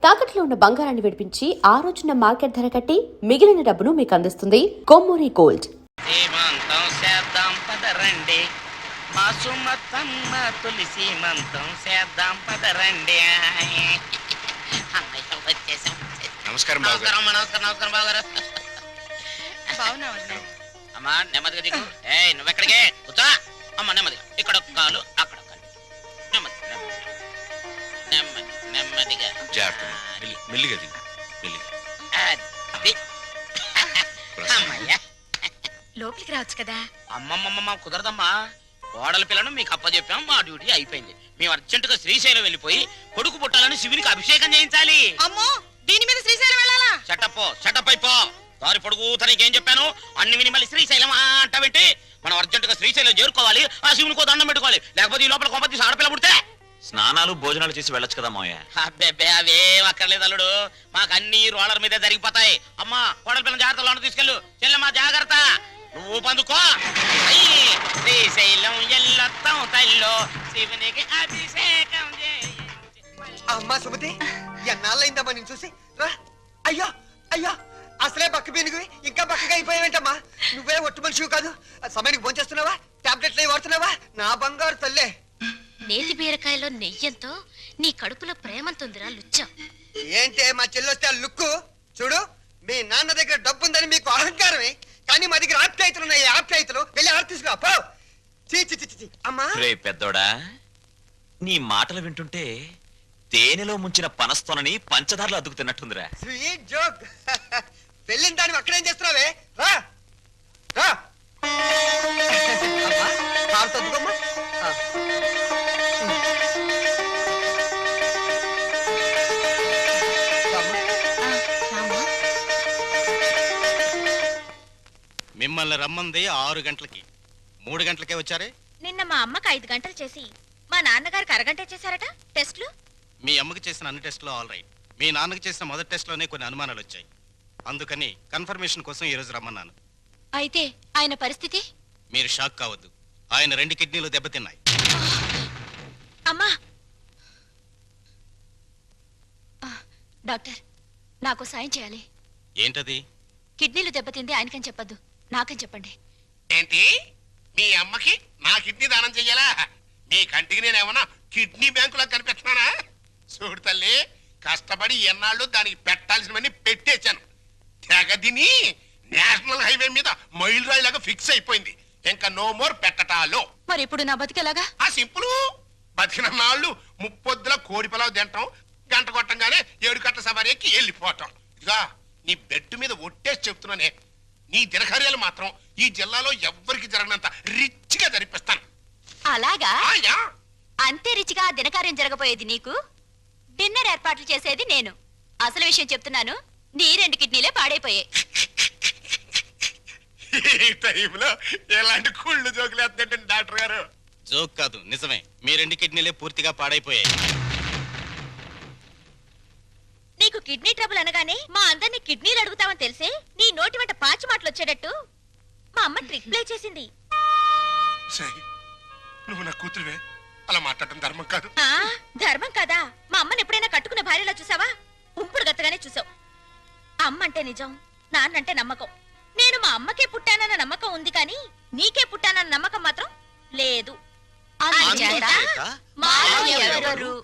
తాకట్లో ఉన్న బంగారాన్ని విడిపించి ఆ రోజున మార్కెట్ ధర కట్టి మిగిలిన డబ్బును మీకు అందిస్తుంది కొమ్మూరి గోల్డ్. సీమంతం చేద్దాం పదరండి, మా సుమతమ్మ తొలి సీమంతం చేద్దాం పదరండి. నమస్కారం నమస్కారం నమస్కారం బాగారు. అమ్మా నెమ్మదిగా దిగు. నువ్వెక్కడికే కూర్చో. అమ్మ నెమ్మదిగా, ఇక్కడ ఒక కాలు అక్కడ ఒక కాలు. నెమ్మది నెమ్మది నెమ్మదిగా మెల్లిగా దిగు. అమ్మయ్యా, లోపలికి రావచ్చు కదా. అమ్మమ్మమ్మ కుదరదమ్మా. కోడల పిల్లను మీకు అప్పచెప్పాం, మా డ్యూటీ అయిపోయింది. మేము అర్జెంటుగా శ్రీశైలం వెళ్ళిపోయి కొడుకు పుట్టాలని శివునికి అభిషేకం చేయించాలి. అమ్మో, దీని మీద శ్రీశైలం వెళ్ళాలా? షటప్ అయిపో. దారి పొడుగు తనకేం చెప్పాను అన్ని విని మళ్ళీ శ్రీశైలం అంటావేంటి? మనం అర్జెంటుగా శ్రీశైలం చేరుకోవాలి, ఆ శివునికో దండం పెట్టుకోవాలి. లేకపోతే ఈ లోపల కొంపతి ఆడపిల్ల పుడితే స్నానాలు భోజనాలు చేసి వెళ్ళొచ్చు కదా మావయ్య. అబ్బే అవేం అక్కర్లేదు అల్లుడు, మాకు అన్ని రోలర్ మీదే జరిగిపోతాయి. అమ్మా కోడల పిల్లల జాగ్రత్తలో తీసుకెళ్ళు. చెల్లెమ్మా జాగ్రత్త, నువ్వు పందుకో. శ్రీశైలం ఎల్లొత్తం తల్లో శివునికి అభిషేకం అమ్మా సుమతి, ఎన్నాళ్ళైందమ్మా నేను చూసి. రా. అయ్యో అయ్యో, అసలే బక్క పీనుగువి ఇంకా బక్కగా అయిపోయావేంటమ్మా? నువ్వే ఒట్టు మనిషివి కాదు. సమయానికి భోంచేస్తున్నావా? టాబ్లెట్లు వాడుతున్నావా? నా బంగారు తల్లే. నేతి బీరకాయలో నెయ్యంతో నీ కడుపులో ప్రేమంతుందిరా లుచ్చ. ఏంటే మా చెల్లొస్తే ఆ లుక్కు చూడు. మీ నాన్న దగ్గర డబ్బుందని మీకు అహంకారమే, కానీ మా దగ్గర ఆప్యాయతలు ఉన్నాయి. ఆప్యాయతలు వెళ్ళి ఆడ తీసుకురా పో. అమ్మా రే పెద్దోడా, నీ మాటలు వింటుంటే తేనెలో ముంచిన పనస్తోనని పంచదారలు అద్దుకు తిన్నట్టుందిరా. Sweet joke. వెళ్ళిన దాన్ని అక్కడేం చేస్తున్నావే? రా రా. అమ్మా కాలు తద్దుకోమ్మా. మిమ్మల్ని రమ్మంది 6 గంటలకి, 3 గంటలకే వచ్చారే. నిన్న మా అమ్మకి 5 గంటలు చేసి మా నాన్నగారికి అరగంట చేశారట టెస్టులు. మీ అమ్మకి చేసిన అన్ని టెస్టులు ఆల్ రైట్. మీ నాన్నకి చేసిన మొదటి టెస్ట్లోనే కొన్ని అనుమానాలు వచ్చాయి. అందుకని కన్ఫర్మేషన్ కోసం ఈ రోజు రమ్మన్నాను. అయితే ఆయన పరిస్థితి? మీరు షాక్ కావద్దు, ఆయన 2 కిడ్నీలు దెబ్బతిన్నాయి. అమ్మా డాక్టర్, నాకు సాయం చేయాలి. ఏంటది? కిడ్నీలు దెబ్బతింది ఆయనకని చెప్పద్దు, నాకని చెప్పండి. ఏంటి, మీ అమ్మకి నా కిడ్నీ దానం చెయ్యాలా? మీ కంటికి నేనేమన్నా కిడ్నీ బ్యాంకులా కనిపిస్తున్నానా? చూడు తల్లి, కష్టపడి ఎన్నాళ్ళు దానికి పెట్టాల్సినవన్నీ పెట్టేశాను. తెగదిని నేషనల్ హైవే మీద మైల్ రాయిలాగా ఫిక్స్ అయిపోయింది. ఇంకా నో మోర్ పెట్టటాలు. మరి ఇప్పుడు నా బతికేలాగా? ఆ సింపుల్. బతికిన నాళ్ళు ముప్పొద్దుల కోడి పిలవ తింటాం, గంట కొట్టంగానే 7 గంటల సవారీ ఎక్కి వెళ్ళిపోవటం. ఇదిగా నీ బెడ్ మీద ఒట్టేసి చెప్తున్నానే, నీ దినకార్యాలు మాత్రం ఈ జిల్లాలో ఎవ్వరికి జరగనంత రిచ్గా జరిపిస్తాను. అలాగా? ఆయా అంతే రిచిగా దినకార్యం జరగబోయేది నీకు, డిన్నర్ ఏర్పాట్లు చేసేది నేను. అసలు విషయం చెప్తున్నాను, నీ 2 కిడ్నీలే పాడైపోయాయి. ఈ టైంలో ఎలాంటి కుళ్ళు జోకులు వేస్తుంటే డాక్టర్ గారు. జోక్ కాదు, నిజమే. మీ 2 కిడ్నీలే పూర్తిగా పాడైపోయాయి. నీకు కిడ్నీ ట్రబుల్ అనగానే మా అందరినీ కిడ్నీలు అడుగుతామని తెలిసే నీ నోటి వెంట పాచి మాటలు వచ్చేటట్టు మా అమ్మ ట్రిక్ ప్లే చేసింది. నువ్వు నా కూతురువే, అలా మాట్లాడటం ధర్మం కాదు. ధర్మం కాదా? మా అమ్మని ఎప్పుడైనా కట్టుకున్న భార్యలా చూసావా? ఉంపుడు గత్తగానే చూసావు. అమ్మ అంటే నిజం, నాన్నంటే నమ్మకం. నేను మా అమ్మకే పుట్టానన్న నమ్మకం ఉంది, కానీ నీకే పుట్టానన్న నమ్మకం మాత్రం లేదు.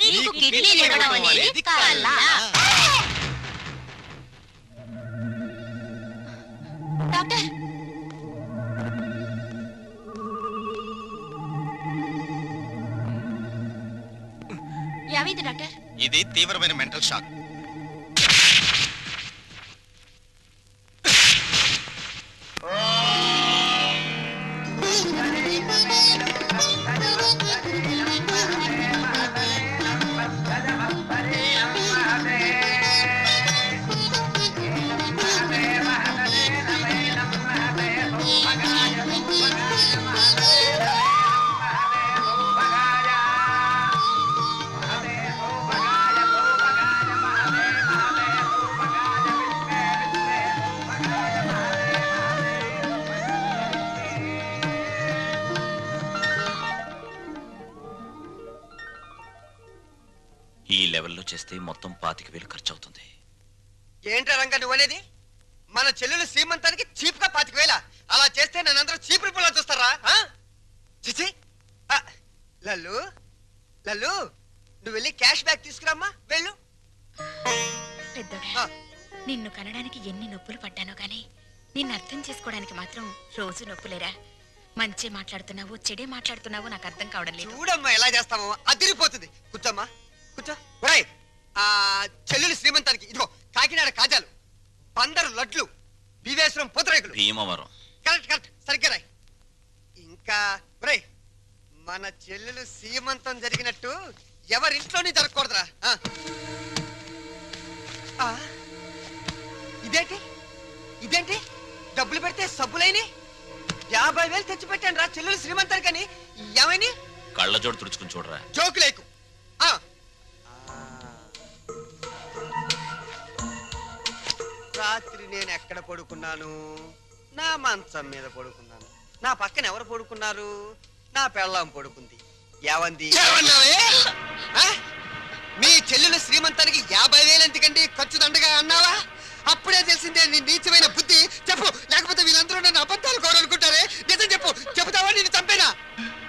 నీకు కిడ్నీలు ఇవ్వడం అనేది కల. డాక్టర్, ఏమైంది డాక్టర్? ఇది తీవ్రమైన మెంటల్ షాక్. చేస్తే మొత్తం 25,000 ఖర్చు అవుతుంది. ఏంట్రా రంగా నువ్వనేది? మన చెల్లెలు శ్రీమంతానికి చీప్ గా 25,000 అలా చేస్తే నన్నందరూ చీప్ రిపోలా చూస్తారా? చిచి లల్లు లల్లు నువ్వు వెళ్ళి క్యాష్ బ్యాక్ తీసుకురామ్మా వెళ్ళు. పెద్దోడా, నిన్ను కనడానికి ఎన్ని నొప్పులు పడ్డానో గాని నిన్ను అర్థం చేసుకోవడానికి మాత్రం రోజు నొప్పులేరా. మంచి మాట్లాడుతున్నావు చెడే మాట్లాడుతున్నావు నాకు అర్థం కావడం లేదు. చూడమ్మా ఎలా చేస్తామో అదిరిపోతుంది. కూర్చోమ్మా కూర్చో. ఒరేయ్, ఆ చెల్లెలు శ్రీమంతానికి ఇదిగో కాకినాడ కాజాలు, 12 లడ్లు, బీవేశ్వరం పూతరేకులు. భీమవరం. కరెక్ట్ కరెక్ట్ సరిగ్గా రాయ్. ఇంకా ఒరేయ్, మన చెల్లెలు శ్రీమంతం జరిగినట్టు ఎవరింట్లోనే జరగకూడదురా. ఇదేంటి ఇదేంటి డబ్బులు పెడితే సబ్బులైని 50,000 తెచ్చి పెట్టాను రా చెల్లెలు శ్రీమంతానికని. ఏమైనా కళ్ళజోడు తుడుచుకుని చూడరా. జోకు లేకు. రాత్రి నేను ఎక్కడ పడుకున్నాను? నా మంచం మీద పడుకున్నాను. నా పక్కన ఎవరు పడుకున్నారు? నా పెళ్ళాం పడుకుంది. ఏవంది? మీ చెల్లెలు శ్రీమంతానికి 50,000 ఎందుకండి ఖర్చు దండగా అన్నావా? అప్పుడే తెలిసిందే నీ నీచమైన బుద్ధి. చెప్పు, లేకపోతే వీళ్ళందరూ నన్ను అబద్ధాలు కోరనుకుంటారే. నిజం చెప్పు. చెబుతావా నేను చంపేనా?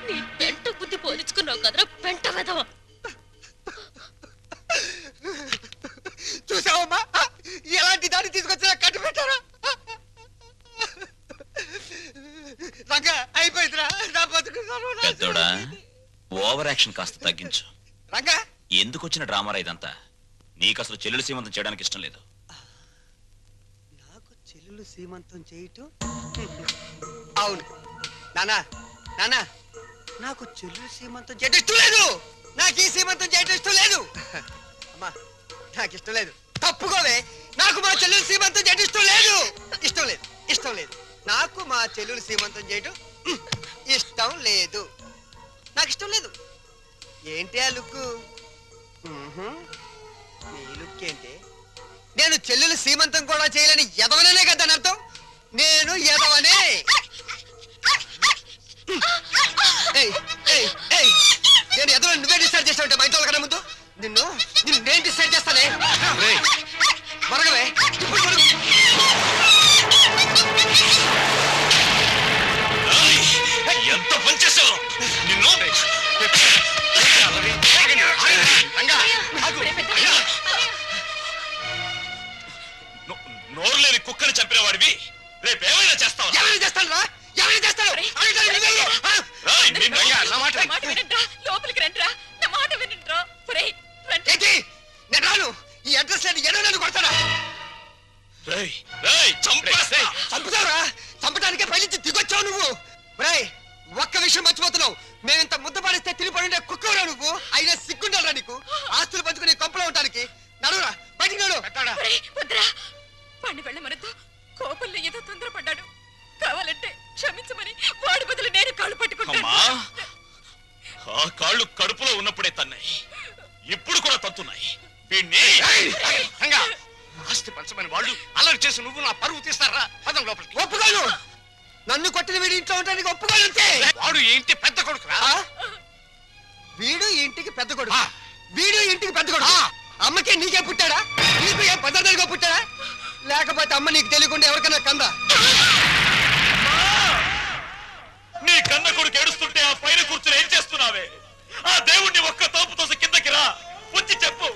నీ పెంట బుద్ధి పోల్చుకున్నావు కదరా పెంట వెధవ. చూసావమ్మా ఎలాంటి దాన్ని తీసుకొచ్చినా కట్టు పెట్టారా? రంగా అయిపోయిందిరా నా బతుకు. పెద్దోడా, ఓవర్ యాక్షన్ కాస్త తగ్గించు. రంగా ఎందుకు వచ్చిన డ్రామారా ఇదంతా? నీకు అసలు చెల్లెలు సీమంతం చేయడానికి ఇష్టం లేదు. నాకు చెల్లెలు సీమంతం చేయటం? అవును నానా నానా, నాకు చెల్లెలు సీమంతం చేయటం ఇష్టం లేదు. నాకు ఈ సీమంతం చేయటం ఇష్టం లేదు. అమ్మా నాకు ఇష్టం లేదు. తప్పుకోవే. నాకు మా చెల్లెలు సీమంతం చేయటం ఇష్టం లేదు. ఇష్టం లేదు ఇష్టం లేదు. నాకు మా చెల్లెలు సీమంతం చేయటం ఇష్టం లేదు. నాకు ఇష్టం లేదు. ఏంటి ఆ లుక్? నీ లుక్ ఏంటి? నేను చెల్లెలు సీమంతం కూడా చేయలేని ఎదవనే కదా అని అర్థం. నేను ఎదవనే. నేను ఎదవని నువ్వే డిసైడ్ చేస్తావంటే మా ఇంట్లో కన్నా ముందు నిన్ను నేను డిసైడ్ చేస్తానే. మరగవే ఇప్పుడు మరుగు. ఎంత పనిచేసావు నిన్ను. నోరు లేని కుక్కని చంపిన వాడివి రేపేమైనా చేస్తావు. ఎవరైనా చేస్తాను రా, ఎవరైనా చేస్తాను. లోపలికి రండిరా, నా మాట వినండిరా. ఏంటి నేను రాను. ఈ అడ్రస్ లేని ఎన్నో నన్ను కొడతాడా? చంపుతావురా? చంపడానికే పైనుంచి దిగొచ్చావు నువ్వు. రాయ్ ఒక్క విషయం మర్చిపోతున్నావు. మేమింత ముద్ద పాడిస్తే తిరిగిపడి కుక్కవరా నువ్వు. అయినా సిగ్గుండాలరా నీకు? ఆస్తులు పంచుకుని కొంపలో ఉండడానికి. నడురా బయటికి నడు. వాడిని వెళ్ళమనద్దు. కోపంలో ఏదో తొందరపడ్డాడు. కావాలంటే క్షమించమని వాడి బదులు నేను కాళ్ళు పట్టుకుంటాను. ఆ కాళ్ళు కడుపులో ఉన్నప్పుడే తన్నాయి, ఇప్పుడు కూడా తత్తున్నాయి. వీణ్ణి ఆస్తి పంచమని వాళ్ళు అలర్ట్ చేసి నువ్వు నా పరువు తీస్తారా? పదం లోపలికి. ఒప్పుకోను. నన్ను కొట్టిన వీడి ఇంట్లో ఉండడానికి ఒప్పుకోను. అంతే. వాడు ఏంటి పెద్ద కొడుకురా? వీడు ఇంటికి పెద్ద కొడుకు. వీడు ఇంటికి పెద్ద కొడుకు. అమ్మకే నీకే పుట్టాడా? నీకు ఏ పద్ధతిగా పుట్టాడా? లేకపోతే అమ్మ నీకు తెలియకుండా ఎవరికైనా కందా? నీ కన్న కొడుకు ఏడుస్తుంటే ఆ పైన కూర్చుని ఏం చేస్తున్నావే? ఆ దేవుణ్ణి ఒక్క తోపు తోసి కిందకి రా, వచ్చి చెప్పు.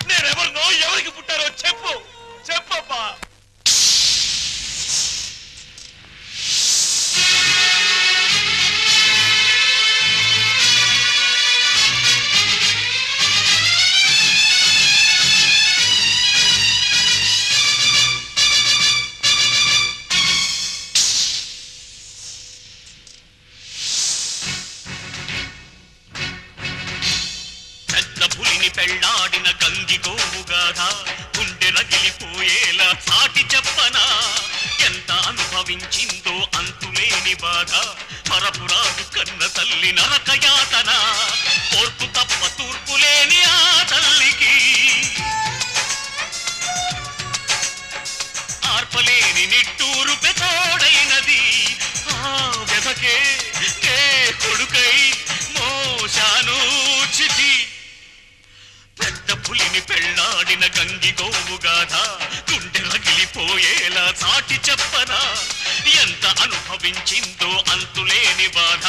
నేనెవరినో ఎవరికి పుట్టారో చెప్పు. చెప్పమ్మా. పెళ్ళాడిన గంగి గోవుగాథ గుండె రగిలిపోయేలా సాటి చెప్పనా? ఎంత అనుభవించిందో అంతులేని బాధ, మరపురాదు కన్న తల్లి నరకయాతన. ఓర్పు తప్ప తూర్పు లేని ఆ తల్లికి ఆర్పలేని నిట్టూరు పెతోడైనది. ఆ వ్యధకే నే కొడుకై మోశాను చితి. పెద్ద పులిని పెళ్ళ గంగి గోవు గాథ గుండె రగిలిపోయేలా చాటి చెప్పనా ఎంత అనుభవించిందో అంతులేని బాధ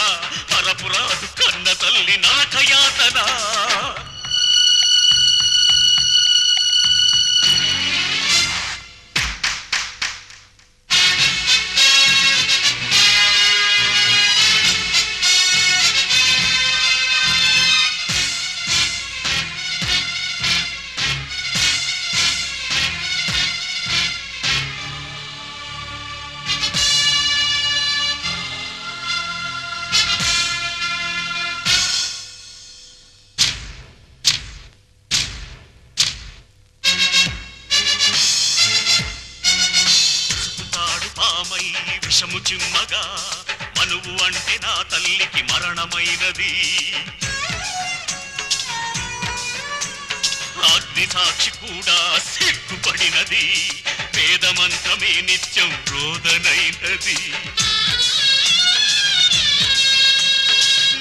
పరపురాదు కన్న తల్లి నరకయాతన విషము చిమ్మగా మనువు అంటే నా తల్లికి మరణమైనది అగ్ని సాక్షి కూడా సిగ్గుపడినది వేద మంత్రమే నిత్యం రోదనైనది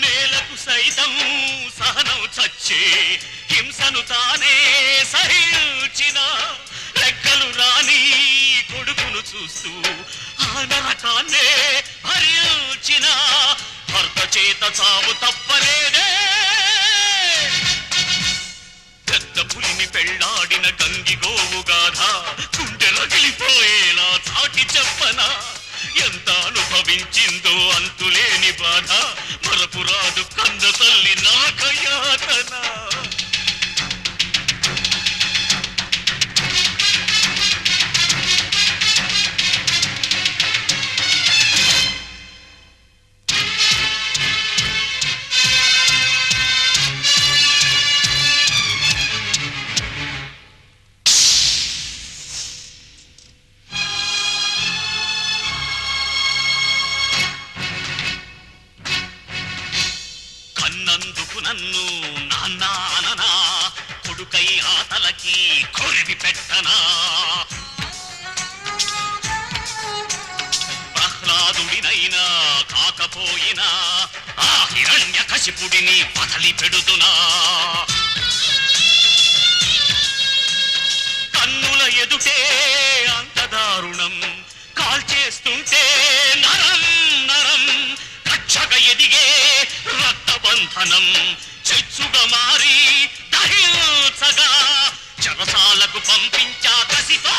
నేలకు సైతం సహనం చచ్చే హింసను తానే సహించిన లెక్కలు రాని కొడుకును చూస్తూ ఆ నరకాన్నే భరించిన భర్త చేత చావు తప్పలేదే పెద్ద పులిని పెళ్లాడిన గంగి గోవు గాథ గుండె రగిలిపోయేలా చాటి చెప్పనా ఎంత అనుభవించిందో అంతులేని బాధ మరపురాదు కంద తల్లి నాకయాతన కన్నందుకు నన్ను నాన్నా కొడుకై ఆతలకి కొరివి పెట్టనా ప్రహ్లాదుడినైనా కాకపోయినా ఆ హిరణ్య కశిపుడిని వదలి పెడుతున్నా కన్నుల ఎదుటే అంత దారుణం కాల్చేస్తుంటే నరం నరం కక్షగా ఎదిగే రక్తబంధనం చెచ్చుగా మారి దహించగా చెరసాలకు పంపించా కసితో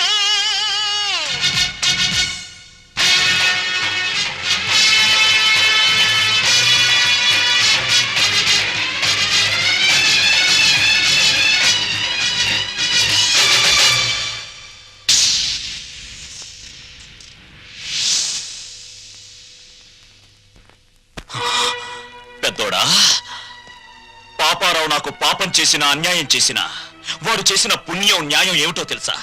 పెద్దోడా పాపారావు నాకు పాపం చేసినా అన్యాయం చేసినా వాడు చేసిన పుణ్యం న్యాయం ఏమిటో తెలుసా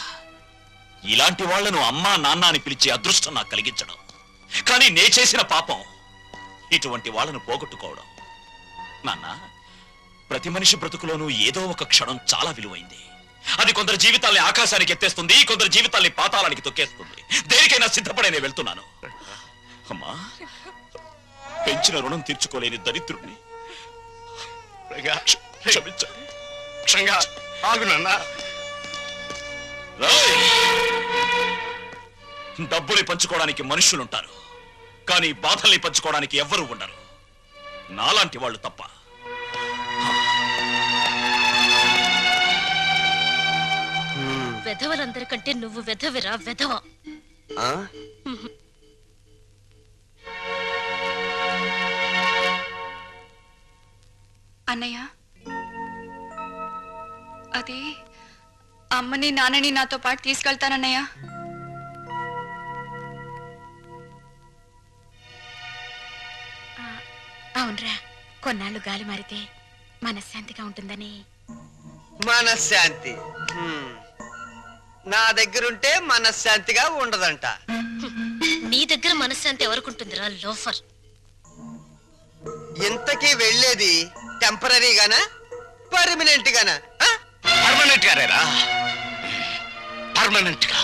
ఇలాంటి వాళ్లను అమ్మా నాన్న అని పిలిచే అదృష్టం నాకు కలిగించడం కానీ నే చేసిన పాపం ఇటువంటి వాళ్ళను పోగొట్టుకోవడం నాన్న ప్రతి మనిషి బ్రతుకులోనూ ఏదో ఒక క్షణం చాలా విలువైంది అది కొందరు జీవితాల్ని ఆకాశానికి ఎత్తేస్తుంది కొందరు జీవితాల్ని పాతాళానికి తొక్కేస్తుంది దేనికైనా సిద్ధపడే నేను వెళ్తున్నాను అమ్మా పెంచిన రుణం తీర్చుకోలేని దరిద్రుడిని డబ్బుని పంచుకోవడానికి మనుషులుంటారు కానీ బాధల్ని పంచుకోవడానికి ఎవ్వరూ ఉండరు నాలాంటి వాళ్ళు తప్ప వెధవలందరికంటే నువ్వు వెధవిరా వెధవ అన్నయ్య అది అమ్మని నాన్నని నాతో పాటు తీసుకెళ్తానన్నయ్య అవునరా కొన్నాళ్ళు గాలి మారితే మనశ్శాంతిగా ఉంటుందని మనశ్శాంతి నా దగ్గరుంటే మనశ్శాంతిగా ఉండదంట నీ దగ్గర మనశ్శాంతి ఎవరుకుంటుందిరా లోఫర్ ఇంతకీ వెళ్ళేది టెంపరీగానా పర్మనెంట్ గానా పర్మనెంట్ గారేరా పర్మనెంట్ గా